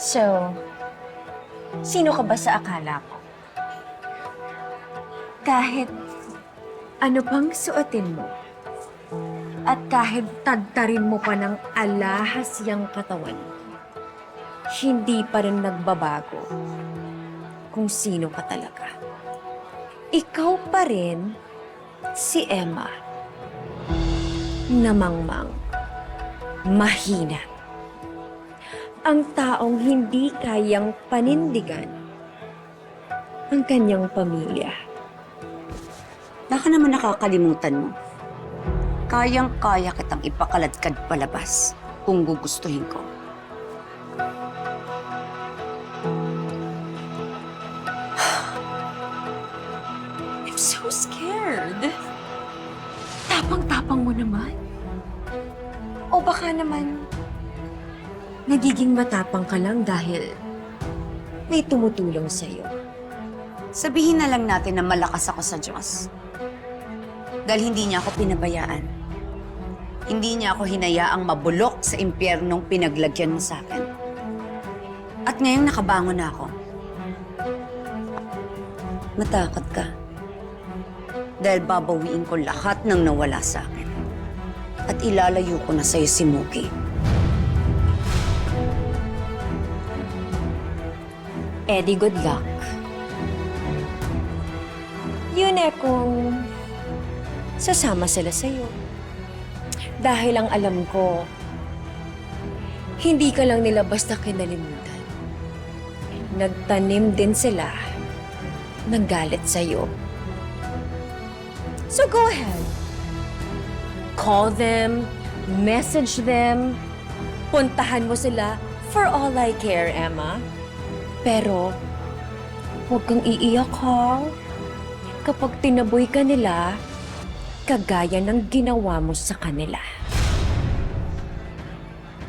So, sino ka ba sa akala ko? Kahit ano pang suotin mo, at kahit tadtarin mo pa ng alahas yang katawan, hindi pa rin nagbabago kung sino ka talaga. Ikaw pa rin si Emma. Namangmang, mahina. Ang taong hindi kayang panindigan ang kanyang pamilya. Baka naman nakakalimutan mo. Kayang-kaya kitang ipakaladkad palabas kung gugustuhin ko. I'm so scared. Tapang-tapang mo naman. O baka naman, nagiging matapang ka lang dahil may tumutulong sa'yo. Sabihin na lang natin na malakas ako sa Diyos. Dahil hindi niya ako pinabayaan. Hindi niya ako hinayaang mabulok sa impyernong pinaglagyan mo sa akin. At ngayong nakabangon na ako. Matakot ka. Dahil babawiin ko lahat ng nawala sa akin. At ilalayo ko na sa'yo si Mookie. Eddie, good luck. Yun kung sasama sila sa'yo. Dahil ang alam ko, hindi ka lang nila basta kinalimutan. Nagtanim din sila ng galit sa'yo. So go ahead. Call them, message them, puntahan mo sila for all I care, Emma. Pero, huwag kang iiyak, ha? Kapag tinaboy ka nila, kagaya ng ginawa mo sa kanila.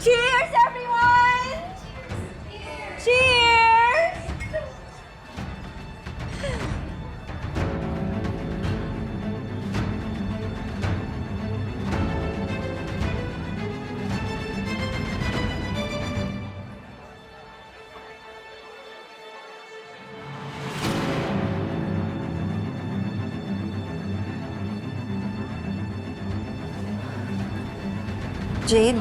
Cheers, everyone! Cheers! Jade,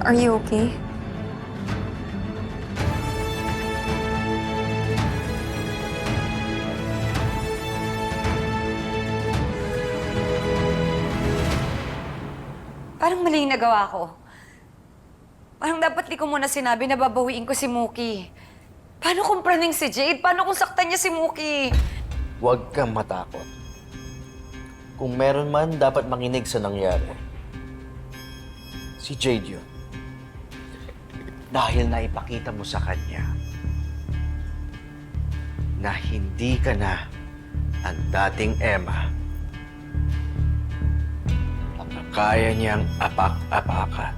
are you okay? Parang mali yung nagawa ko. Parang dapat di ko muna sinabi na babawiin ko si Mookie. Paano kung praning si Jade? Paano kung saktan niya si Mookie? Huwag kang matakot. Kung meron man, dapat makinig sa nangyari. Si Jade yun. Dahil naipakita mo sa kanya na hindi ka na ang dating Emma. Kaya niyang apak-apakan.